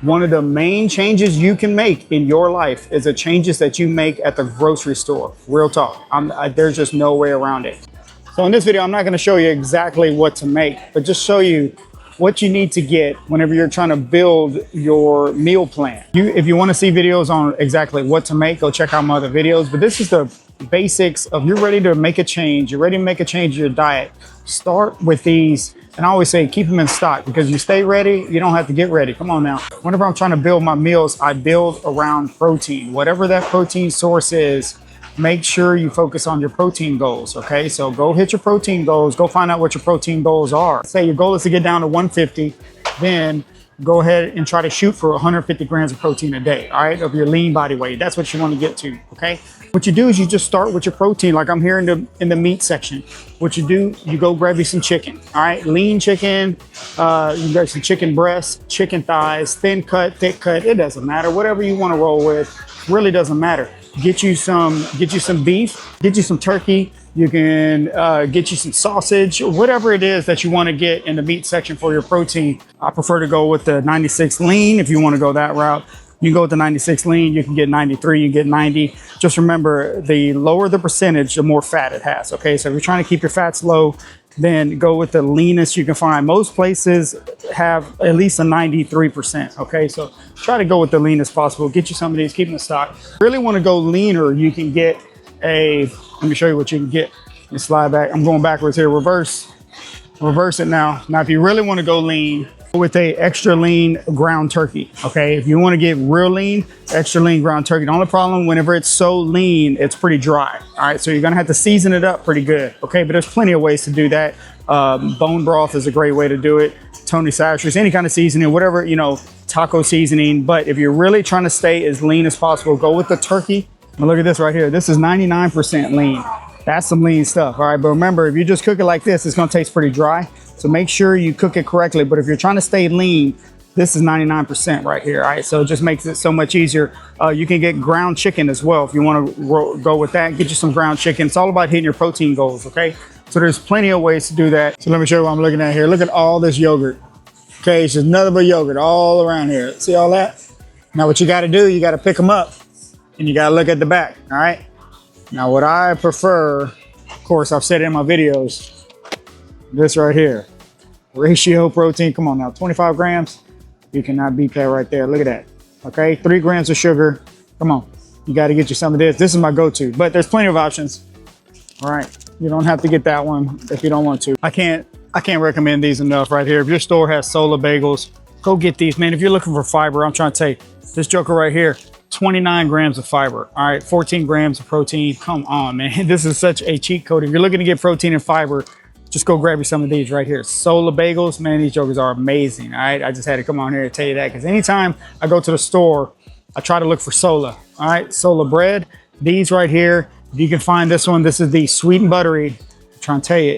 One of the main changes you can make in your life is the changes that you make at the grocery store. Real talk. There's just no way around it. So in this video, I'm not going to show you exactly what to make, but just show you what you need to get whenever you're trying to build your meal plan. If you want to see videos on exactly what to make, go check out my other videos. But this is the basics of you're ready to make a change. You're ready to make a change in your diet. Start with these. And I always say, keep them in stock, because you stay ready, you don't have to get ready. Come on now. Whenever I'm trying to build my meals, I build around protein. Whatever that protein source is, make sure you focus on your protein goals, okay? So go hit your protein goals. Go find out what your protein goals are. Say your goal is to get down to 150, then go ahead and try to shoot for 150 grams of protein a day, all right, of your lean body weight. That's what you want to get to, okay? What you do is you just start with your protein, like I'm here in the meat section. What you do, you go grab you some chicken, all right? Lean chicken, you grab some chicken breasts, chicken thighs, thin cut, thick cut, it doesn't matter. Whatever you want to roll with, really doesn't matter. Get you some beef, get you some turkey. You can get you some sausage, whatever it is that you want to get in the meat section for your protein. I prefer to go with the 96 lean. If you want to go that route, you can go with the 96 lean. You can get 93, you can get 90. Just remember, the lower the percentage, the more fat it has. Okay, so if you're trying to keep your fats low, then go with the leanest you can find. Most places have at least a 93%. Okay, so try to go with the leanest possible. Get you some of these, keep them in stock. Really want to go leaner, you can get let me show you what you can get. You slide back. I'm going backwards here. Reverse it now. Now, if you really want to go lean, with a extra lean ground turkey. Okay, if you want to get real lean, extra lean ground turkey. The only problem, whenever it's so lean, it's pretty dry. All right, so you're gonna have to season it up pretty good. Okay, but there's plenty of ways to do that. Bone broth is a great way to do it. Tony Satcher's, any kind of seasoning, whatever, you know, taco seasoning. But if you're really trying to stay as lean as possible, go with the turkey. And look at this right here. This is 99% lean. That's some lean stuff. All right, but remember, if you just cook it like this, it's gonna taste pretty dry. So make sure you cook it correctly. But if you're trying to stay lean, this is 99% right here. All right, so it just makes it so much easier. You can get ground chicken as well if you want to go with that. Get you some ground chicken. It's all about hitting your protein goals. Okay, so there's plenty of ways to do that. So let me show you what I'm looking at here. Look at all this yogurt. Okay, it's just nothing but yogurt all around here. See all that? Now what you got to do, you got to pick them up and you got to look at the back. All right. Now what I prefer, of course, I've said it in my videos, this right here. Ratio protein, come on now, 25 grams. You cannot beat that right there. Look at that. Okay, 3 grams of sugar. Come on, you got to get you some of this. This is my go-to, but there's plenty of options. All right, you don't have to get that one if you don't want to. I can't recommend these enough right here. If your store has Sola bagels, go get these, man. If you're looking for fiber, I'm trying to tell you, this joker right here, 29 grams of fiber. All right, 14 grams of protein. Come on, man. This is such a cheat code. If you're looking to get protein and fiber, just go grab you some of these right here. Sola bagels, man, these jokers are amazing. All right, I just had to come on here and tell you that, because anytime I go to the store, I try to look for Sola. All right, Sola bread. These right here, if you can find this one, this is the sweet and buttery. I'm trying to tell you,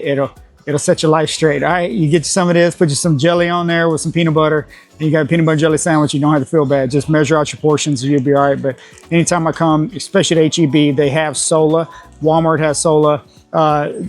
it'll set your life straight. All right, you get you some of this, put you some jelly on there with some peanut butter, and you got a peanut butter jelly sandwich. You don't have to feel bad. Just measure out your portions and you'll be all right. But anytime I come, especially at HEB, they have Sola. Walmart has Sola.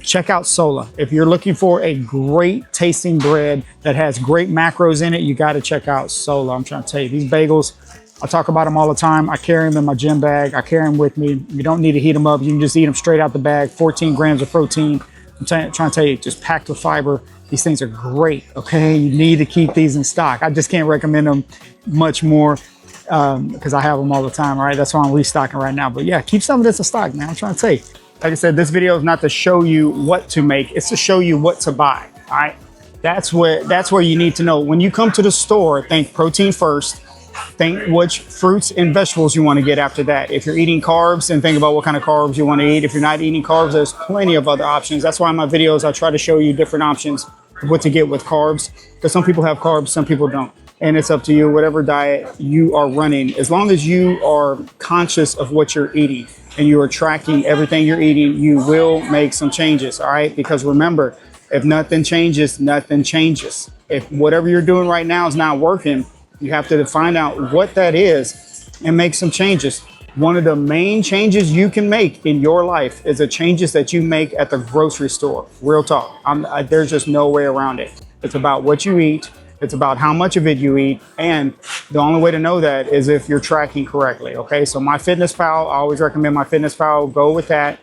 Check out Sola. If you're looking for a great tasting bread that has great macros in it, you got to check out Sola. I'm trying to tell you, these bagels, I talk about them all the time. I carry them in my gym bag. I carry them with me. You don't need to heat them up. You can just eat them straight out the bag. 14 grams of protein. I'm trying to tell you, just packed with fiber. These things are great, okay? You need to keep these in stock. I just can't recommend them much more because I have them all the time, all right? That's why I'm restocking right now. But yeah, keep some of this in stock, man. I'm trying to tell you. Like I said, this video is not to show you what to make. It's to show you what to buy, all right? That's where you need to know. When you come to the store, think protein first. Think which fruits and vegetables you want to get after that. If you're eating carbs, then think about what kind of carbs you want to eat. If you're not eating carbs, there's plenty of other options. That's why in my videos, I try to show you different options of what to get with carbs, because some people have carbs, some people don't. And it's up to you, whatever diet you are running. As long as you are conscious of what you're eating and you are tracking everything you're eating, you will make some changes, all right? Because remember, if nothing changes, nothing changes. If whatever you're doing right now is not working, you have to find out what that is and make some changes. One of the main changes you can make in your life is the changes that you make at the grocery store. Real talk. There's just no way around it. It's about what you eat. It's about how much of it you eat. And the only way to know that is if you're tracking correctly. Okay, so MyFitnessPal, I always recommend MyFitnessPal. Go with that.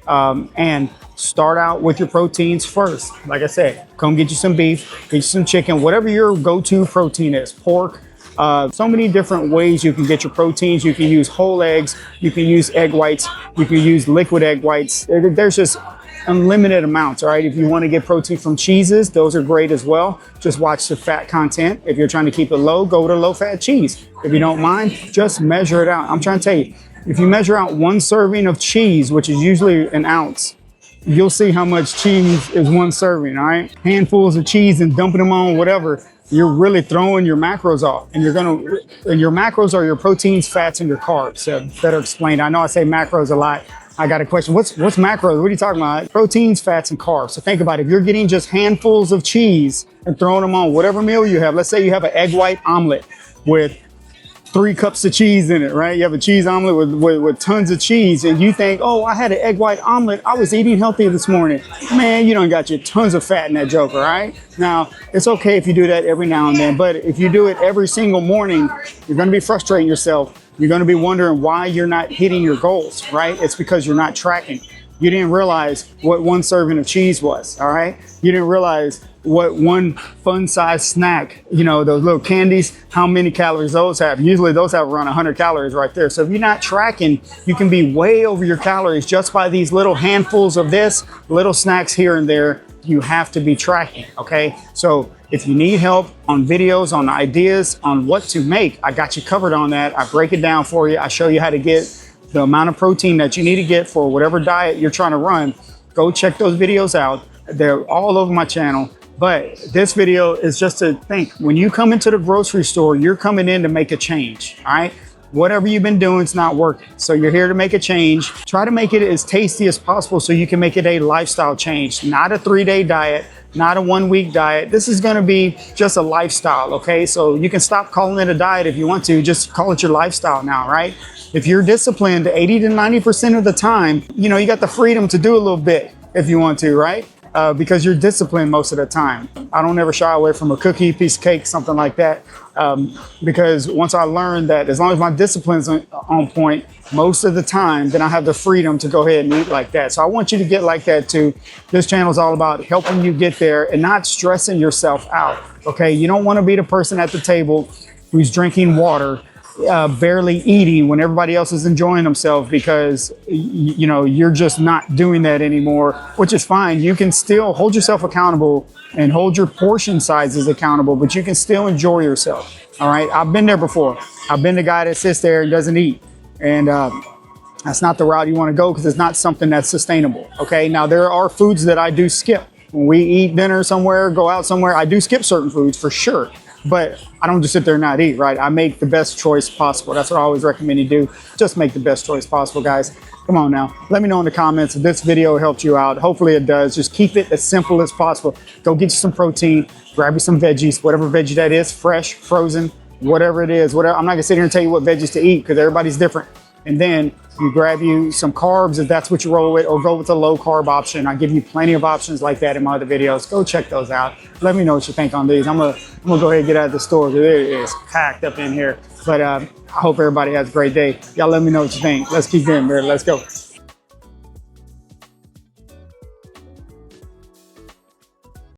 And start out with your proteins first. Like I said, come get you some beef, get you some chicken, whatever your go-to protein is, pork. So many different ways you can get your proteins. You can use whole eggs, you can use egg whites, you can use liquid egg whites. There's just unlimited amounts, all right? If you want to get protein from cheeses, those are great as well. Just watch the fat content. If you're trying to keep it low, go to low-fat cheese. If you don't mind, just measure it out. I'm trying to tell you, if you measure out 1 serving of cheese, which is usually an ounce, you'll see how much cheese is 1 serving, all right? Handfuls of cheese and dumping them on whatever, you're really throwing your macros off. And your macros are your proteins, fats, and your carbs. So better explained. I know I say macros a lot. I got a question. What's macros? What are you talking about? Proteins, fats, and carbs. So think about it. If you're getting just handfuls of cheese and throwing them on whatever meal you have, let's say you have an egg white omelet with 3 cups of cheese in it, right? You have a cheese omelet with tons of cheese, and you think, oh, I had an egg white omelet. I was eating healthy this morning. Man, you done got you tons of fat in that joker, right? Now, it's okay if you do that every now and then, but if you do it every single morning, you're gonna be frustrating yourself. You're gonna be wondering why you're not hitting your goals, right? It's because you're not tracking. You didn't realize what 1 serving of cheese was, all right? You didn't realize what 1 fun-sized snack, those little candies, how many calories those have. Usually those have around 100 calories right there. So if you're not tracking, you can be way over your calories just by these little handfuls of this, little snacks here and there. You have to be tracking, okay? So if you need help on videos, on ideas, on what to make, I got you covered on that. I break it down for you. I show you how to get the amount of protein that you need to get for whatever diet you're trying to run. Go check those videos out. They're all over my channel. But this video is just to think, when you come into the grocery store, you're coming in to make a change, all right? Whatever you've been doing is not working. So you're here to make a change. Try to make it as tasty as possible so you can make it a lifestyle change, not a 3-day diet, not a 1-week diet. This is gonna be just a lifestyle, okay? So you can stop calling it a diet if you want to, just call it your lifestyle now, right? If you're disciplined 80 to 90% of the time, you got the freedom to do a little bit if you want to, right? Because you're disciplined most of the time. I don't ever shy away from a cookie, piece of cake, something like that. Because once I learned that as long as my discipline's on point most of the time, then I have the freedom to go ahead and eat like that. So I want you to get like that too. This channel is all about helping you get there and not stressing yourself out, okay? You don't want to be the person at the table who's drinking water, barely eating when everybody else is enjoying themselves, because you're just not doing that anymore, which is fine. You can still hold yourself accountable and hold your portion sizes accountable, but you can still enjoy yourself. All right, I've been there before. I've been the guy that sits there and doesn't eat, and that's not the route you want to go, because it's not something that's sustainable. Okay, now there are foods that I do skip. When we eat dinner somewhere, go out somewhere, I do skip certain foods for sure. But I don't just sit there and not eat, right? I make the best choice possible. That's what I always recommend you do. Just make the best choice possible, guys. Come on now. Let me know in the comments if this video helped you out. Hopefully it does. Just keep it as simple as possible. Go get you some protein, grab you some veggies, whatever veggie that is, fresh, frozen, whatever it is. Whatever. I'm not gonna sit here and tell you what veggies to eat because everybody's different. And then you grab you some carbs if that's what you roll with, or go with a low carb option. I give you plenty of options like that in my other videos. Go check those out. Let me know what you think on these. I'm gonna go ahead and get out of the store because it is packed up in here. But I hope everybody has a great day. Y'all let me know what you think. Let's keep getting there. Let's go.